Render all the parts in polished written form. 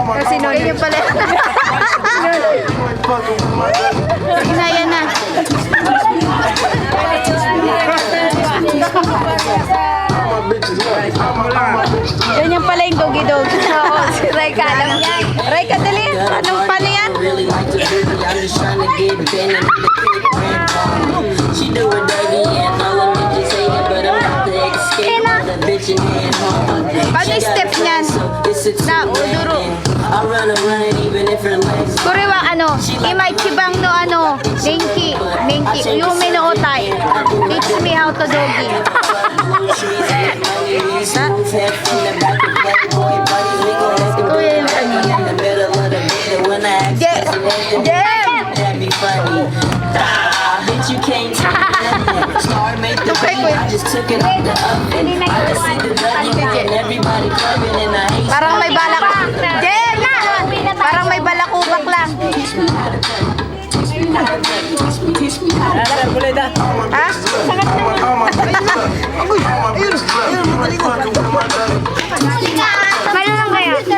Kasi no, ganyan pala. Hinaya na. Ganyan pala yung doggy-dog. Oo, si Raika. Alam niya. Raika, dali. Anong paano yan? Paano yung step niyan? Na, uduro. Kuriwa, ano, imay chibang no, ano, Nenki, Yumi no Otay. Teach me how to doggy. Parang may balak. Jem! Parang may balakubak lang. Ha? Kaya lang kaya? Si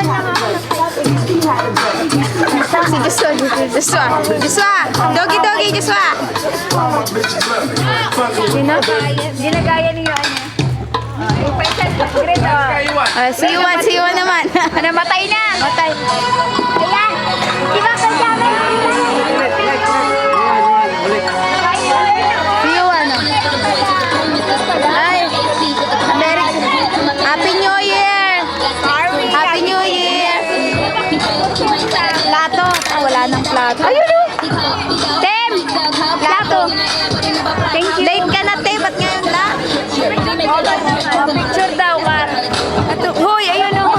Joshua. Doggy, Joshua. Ginagaya niyo ano. Si Iwan naman. Namatay na. Matay. Ayan. Di ba kasama? Si Iwan. Ay. Happy New Year. Happy New Year. Plato. Wala nang plato. Ayun o. Tem. Plato. Thank you. Late ka na, Tem. Ba't ngayon lang? Picture daw ka. Hoy, ayun o.